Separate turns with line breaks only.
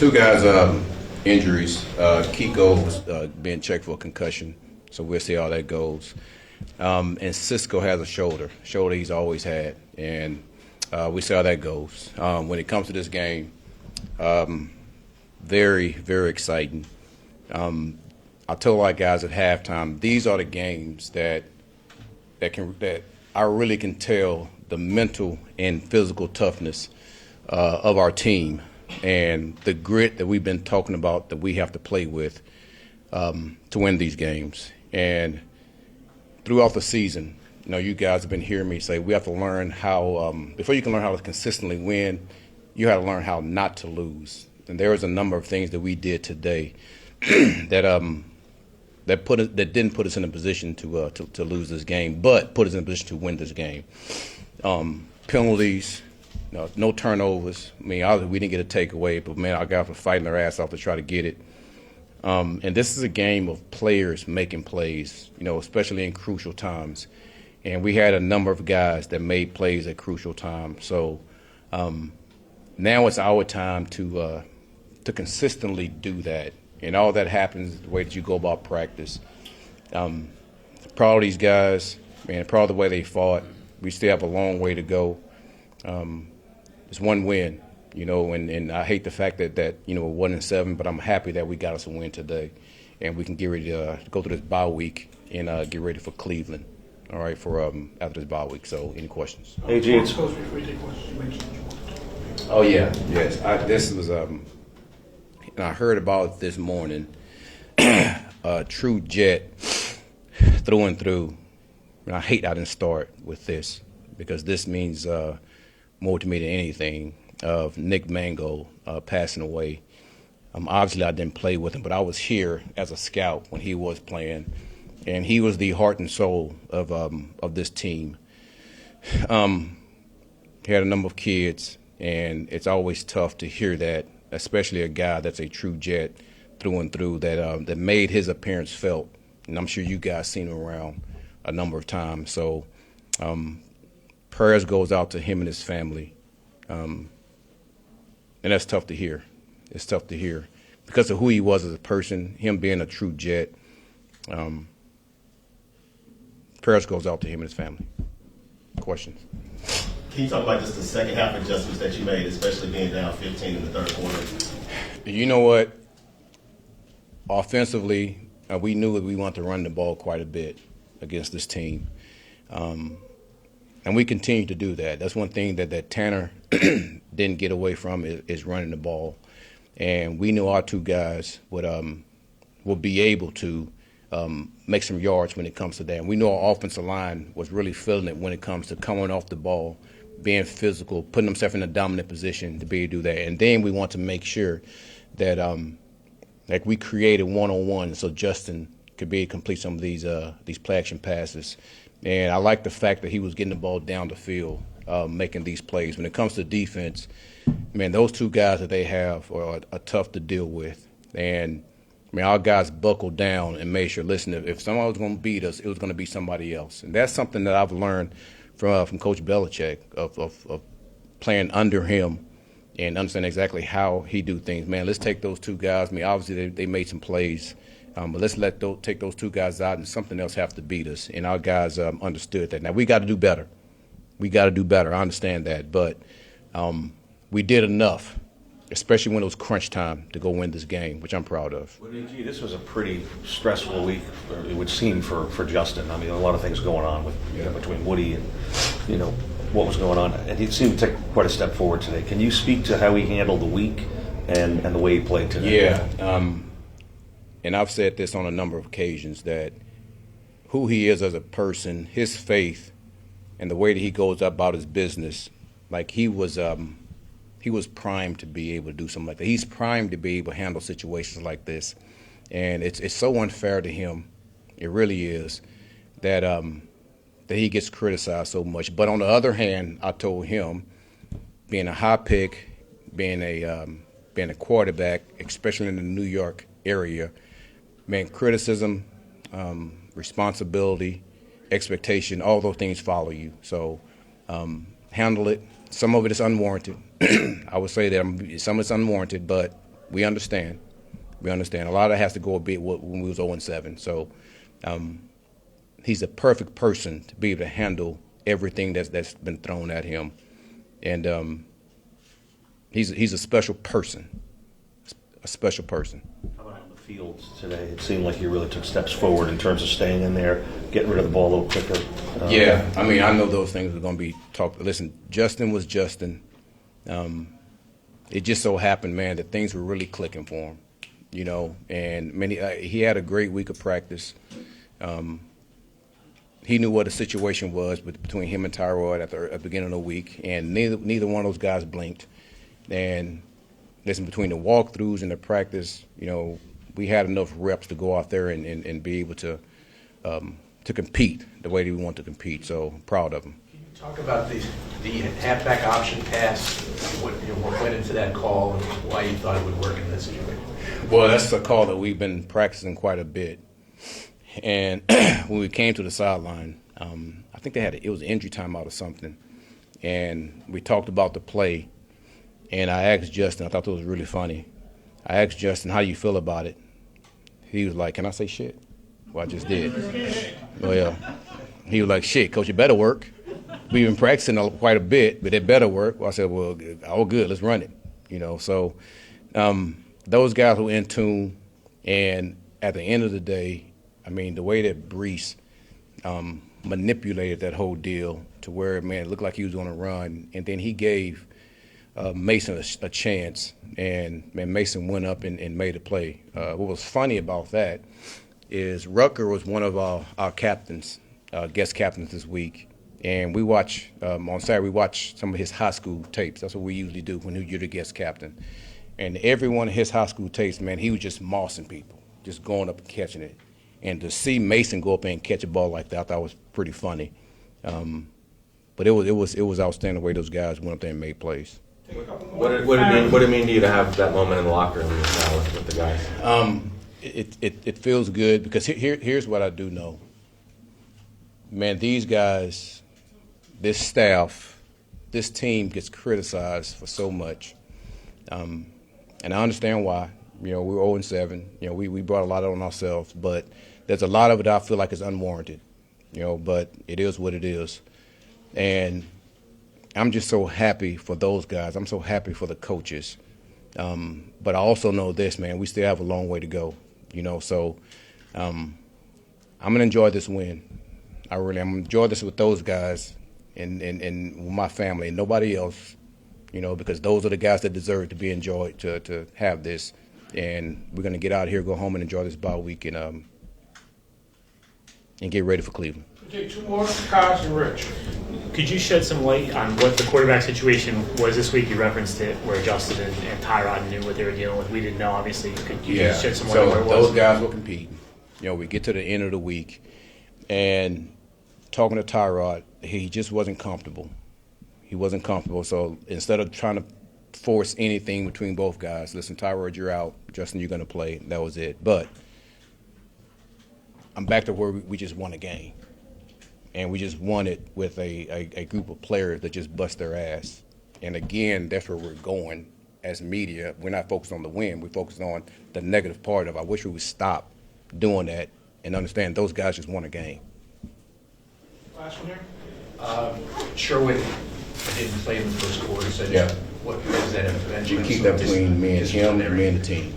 Two guys injuries. Kiko was being checked for a concussion, so we'll see how that goes. And Cisco has a shoulder he's always had, and we see how that goes. When it comes to this game, very, very exciting. I told our guys at halftime, these are the games that I really can tell the mental and physical toughness of our team and the grit that we've been talking about that we have to play with to win these games. And throughout the season, you guys have been hearing me say we have to learn how, before you can learn how to consistently win, you have to learn how not to lose. And there was a number of things that we did today that didn't put us in a position to lose this game, but put us in a position to win this game. Penalties, no turnovers. I mean, obviously we didn't get a takeaway, but man, our guys were fighting their ass off to try to get it. And this is a game of players making plays, especially in crucial times. And we had a number of guys that made plays at crucial times. So now it's our time to consistently do that. And all that happens the way that you go about practice. Proud of these guys, man, proud of the way they fought. We still have a long way to go. It's one win, and I hate the fact that we're 1-7, but I'm happy that we got us a win today. And we can get ready to go through this bye week and get ready for Cleveland, all right, for after this bye week. So any questions?
Hey, Gene.
Oh, yeah, yes. This was and I heard about it this morning, true jet through and through. And I hate I didn't start with this because this means more to me than anything, of Nick Mangold passing away. Obviously, I didn't play with him, but I was here as a scout when he was playing, and he was the heart and soul of this team. He had a number of kids, and it's always tough to hear that, especially a guy that's a true jet through and through that made his appearance felt. And I'm sure you guys seen him around a number of times. So prayers goes out to him and his family. And that's tough to hear. It's tough to hear because of who he was as a person, him being a true jet. Prayers goes out to him and his family. Questions?
Can you talk about just the second half adjustments that you made, especially being down 15 in the third quarter?
You know what? Offensively, we knew that we wanted to run the ball quite a bit against this team. And we continue to do that. That's one thing that Tanner didn't get away from is running the ball. And we knew our two guys would be able to make some yards when it comes to that. And we know our offensive line was really feeling it when it comes to coming off the ball, being physical, putting themselves in a dominant position to be able to do that. And then we want to make sure that like we created one-on-one so Justin could be able to complete some of these play action passes. And I like the fact that he was getting the ball down the field, making these plays. When it comes to defense, man, those two guys that they have are tough to deal with. And our guys buckled down and made sure, listen, if someone was going to beat us, it was going to be somebody else. And that's something that I've learned from Coach Belichick of playing under him and understanding exactly how he do things. Man, let's take those two guys. Obviously they made some plays, but let's take those two guys out and something else have to beat us. And our guys understood that. Now, we got to do better. I understand that. But we did enough, especially when it was crunch time, to go win this game, which I'm proud of.
Well, AG, this was a pretty stressful week, it would seem, for Justin. A lot of things going on with between Woody and what was going on, and he seemed to take quite a step forward today. Can you speak to how he handled the week and the way he played today?
Yeah, and I've said this on a number of occasions that who he is as a person, his faith, and the way that he goes about his business, like he was primed to be able to do something like that. He's primed to be able to handle situations like this. And it's so unfair to him, it really is, that he gets criticized so much. But on the other hand, I told him, being a high pick, being a quarterback, especially in the New York area, man, criticism, responsibility, expectation, all those things follow you. So handle it. Some of it is unwarranted. I would say that some of it's unwarranted, but we understand. We understand. A lot of that has to go a bit when we was 0-7. So he's a perfect person to be able to handle everything that's been thrown at him. And he's a special person, a special person.
How about on the field today? It seemed like you really took steps forward in terms of staying in there, getting rid of the ball a little quicker.
Yeah, I mean, I know those things are going to be talked. Listen, Justin was Justin. It just so happened, man, that things were really clicking for him, you know. And he had a great week of practice. He knew what the situation was between him and Tyrod at the beginning of the week, and neither one of those guys blinked. And listen, between the walkthroughs and the practice, you know, we had enough reps to go out there and be able to compete the way that we want to compete. So proud of him.
Can you talk about the halfback option pass? What went into that call and why you thought it would work in this situation?
Well, that's a call that we've been practicing quite a bit. And when we came to the sideline, I think it was an injury timeout or something, and we talked about the play. And I asked Justin, I thought it was really funny. I asked Justin, how you feel about it? He was like, can I say shit? Well, I just did. Well, he was like, shit, coach, it better work. We've been practicing quite a bit, but it better work. Well, I said, well, all good, let's run it. You know, so those guys were in tune. And at the end of the day, I mean, the way that Brees manipulated that whole deal to where, man, it looked like he was going to run, and then he gave Mason a chance, and man, Mason went up and made a play. What was funny about that is Rucker was one of our captains, guest captains this week, and we watch on Saturday. We watch some of his high school tapes. That's what we usually do when you're the guest captain. And every one of his high school tapes, man, he was just mossing people, just going up and catching it. And to see Mason go up and catch a ball like that, I thought was pretty funny. But it was outstanding the way those guys went up there and made plays.
What did it mean to you to have that moment in the locker room now with the guys?
It feels good because here's what I do know. Man, these guys, this staff, this team gets criticized for so much. And I understand why. You know, we were 0-7. You know, we brought a lot on ourselves, but there's a lot of it I feel like is unwarranted. You know, but it is what it is. And I'm just so happy for those guys. I'm so happy for the coaches. But I also know this, man, we still have a long way to go. You know, so I'm going to enjoy this win. I'm going to enjoy this with those guys and with my family and nobody else, you know, because those are the guys that deserve to be enjoyed, to have this. And we're going to get out of here, go home and enjoy this bye week and get ready for Cleveland.
Okay, two more, Kaz and Rich. Could you shed some light on what the quarterback situation was this week? You referenced it where Justin and Tyrod knew what they were dealing with. We didn't know, obviously. Could you shed some light on what it was?
Those guys were competing. You know, we get to the end of the week, and talking to Tyrod, he just wasn't comfortable. He wasn't comfortable. So instead of trying to force anything between both guys, listen, Tyrod, you're out. Justin, you're going to play. That was it. But I'm back to where we just won a game. And we just won it with a group of players that just bust their ass. And again, that's where we're going as media. We're not focused on the win. We're focused on the negative part of it. I wish we would stop doing that and understand those guys just won a game.
Last one here.
Sherwood didn't play in the first quarter, so
Yeah.
what is that intervention?
We keep that between me and him and me and the team.